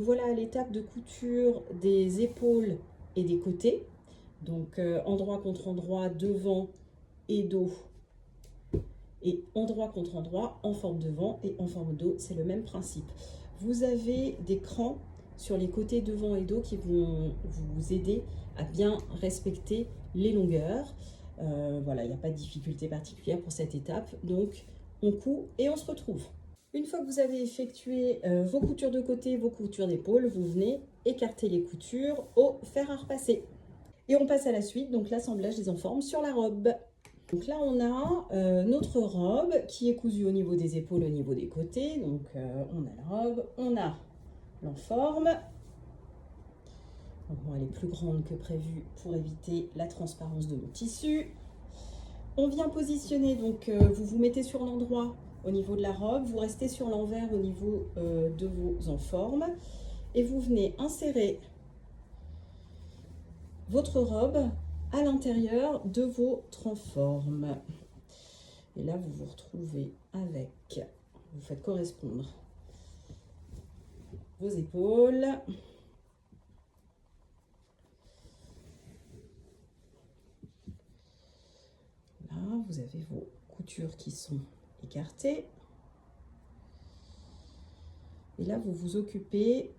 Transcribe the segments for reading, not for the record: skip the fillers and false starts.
Voilà à l'étape de couture des épaules et des côtés. Donc endroit contre endroit, devant et dos. Et endroit contre endroit, en forme de vent et en forme dos, c'est le même principe. Vous avez des crans sur les côtés devant et dos qui vont vous aider à bien respecter les longueurs. Voilà, il n'y a pas de difficulté particulière pour cette étape. Donc, on coud et on se retrouve. Une fois que vous avez effectué vos coutures de côté, vos coutures d'épaule, vous venez écarter les coutures au fer à repasser. Et on passe à la suite, donc l'assemblage des enformes sur la robe. Donc là, on a notre robe qui est cousue au niveau des épaules, au niveau des côtés. Donc on a la robe, on a l'enforme. Bon, elle est plus grande que prévu pour éviter la transparence de mon tissu. On vient positionner, donc vous vous mettez sur l'endroit au niveau de la robe, vous restez sur l'envers au niveau de vos enformes et vous venez insérer votre robe à l'intérieur de votre enforme. Et là, vous vous retrouvez avec, vous faites correspondre vos épaules. Là, vous avez vos coutures qui sont écartées. Et là, vous vous occupez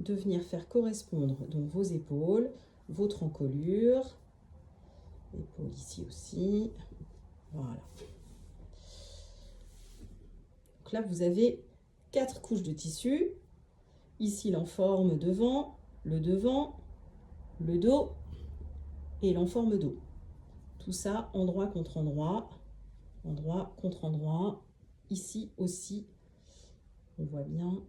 de venir faire correspondre donc vos épaules, votre encolure, épaules ici aussi. Voilà. Donc là, vous avez 4 couches de tissu. Ici, l'enforme devant, le dos et l'enforme dos. Tout ça, endroit contre endroit, endroit contre endroit. Ici aussi, on voit bien.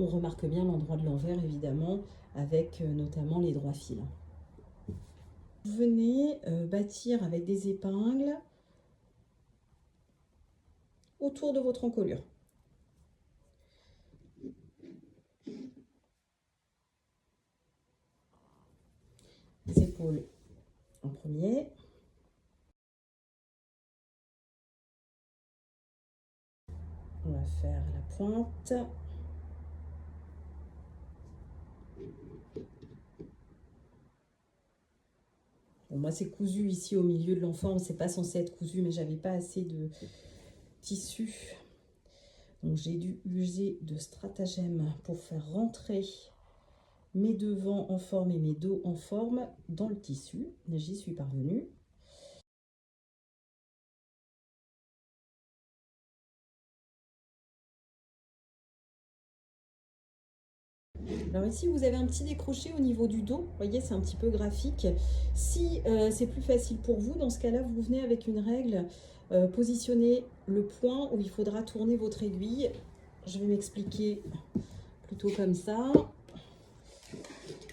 On remarque bien l'endroit de l'envers, évidemment, avec notamment les droits fils. Vous venez bâtir avec des épingles autour de votre encolure. Les épaules en premier. On va faire la pointe. Bon, moi, c'est cousu ici au milieu de l'enforme. C'est pas censé être cousu, mais j'avais pas assez de tissu. Donc, j'ai dû user de stratagèmes pour faire rentrer mes devants en forme et mes dos en forme dans le tissu. J'y suis parvenue. Alors ici, vous avez un petit décroché au niveau du dos. Vous voyez, c'est un petit peu graphique. Si c'est plus facile pour vous, dans ce cas-là, vous venez avec une règle, positionner le point où il faudra tourner votre aiguille. Je vais m'expliquer plutôt comme ça.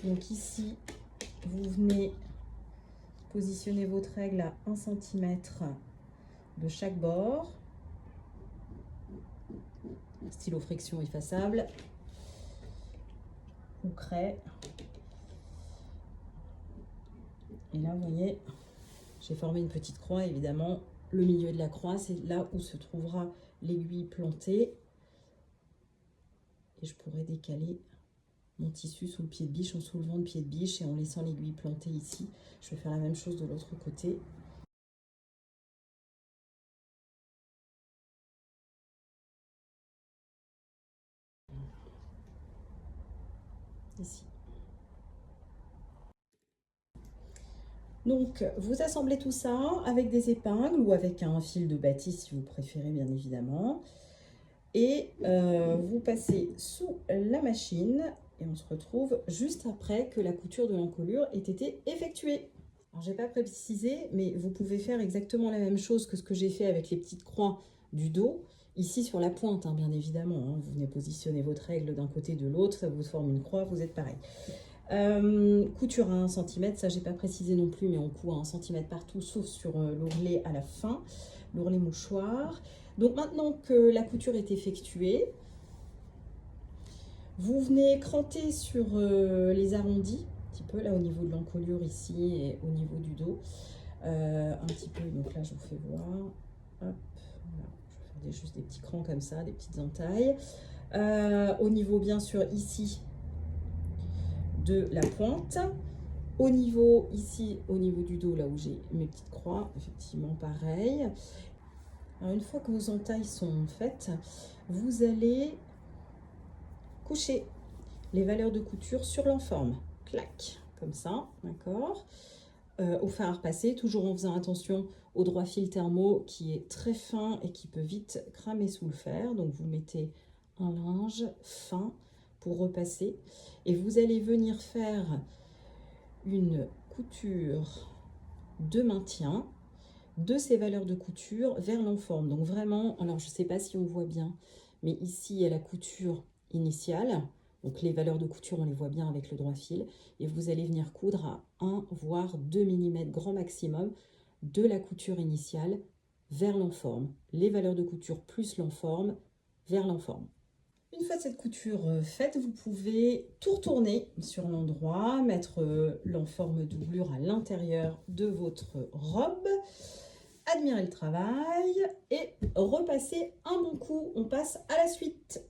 Donc ici, vous venez positionner votre règle à 1 cm de chaque bord. Stylo friction effaçable. Ou craie. Et là, vous voyez, j'ai formé une petite croix, évidemment. Le milieu de la croix, c'est là où se trouvera l'aiguille plantée. Et je pourrais décaler mon tissu sous le pied de biche en soulevant le pied de biche et en laissant l'aiguille plantée ici. Je vais faire la même chose de l'autre côté. Ici. Donc, vous assemblez tout ça avec des épingles ou avec un fil de bâtis si vous préférez, bien évidemment. Et vous passez sous la machine et on se retrouve juste après que la couture de l'encolure ait été effectuée. Alors, je n'ai pas précisé, mais vous pouvez faire exactement la même chose que ce que j'ai fait avec les petites croix du dos. Ici sur la pointe, hein, bien évidemment. Hein, vous venez positionner votre règle d'un côté de l'autre, ça vous forme une croix, vous êtes pareil. Couture à 1 cm, ça j'ai pas précisé non plus, mais on coud à 1 cm partout, sauf sur l'ourlet à la fin, l'ourlet mouchoir. Donc maintenant que la couture est effectuée, vous venez cranter sur les arrondis, un petit peu là au niveau de l'encolure ici et au niveau du dos. Un petit peu, donc là je vous fais voir. Hop, voilà, juste des petits crans comme ça, des petites entailles. Au niveau, bien sûr, ici, de la pointe. Au niveau, ici, au niveau du dos, là où j'ai mes petites croix, effectivement, pareil. Alors, une fois que vos entailles sont faites, vous allez coucher les valeurs de couture sur l'enforme. Clac, comme ça, d'accord. Au fer à repasser, toujours en faisant attention au droit fil thermo qui est très fin et qui peut vite cramer sous le fer. Donc vous mettez un linge fin pour repasser et vous allez venir faire une couture de maintien de ces valeurs de couture vers l'enforme. Donc vraiment, alors je ne sais pas si on voit bien, mais ici il y a la couture initiale. Donc les valeurs de couture, on les voit bien avec le droit fil. Et vous allez venir coudre à 1 voire 2 mm grand maximum de la couture initiale vers l'enforme. Les valeurs de couture plus l'enforme vers l'enforme. Une fois cette couture faite, vous pouvez tout retourner sur l'endroit, mettre l'enforme doublure à l'intérieur de votre robe, admirer le travail et repasser un bon coup. On passe à la suite.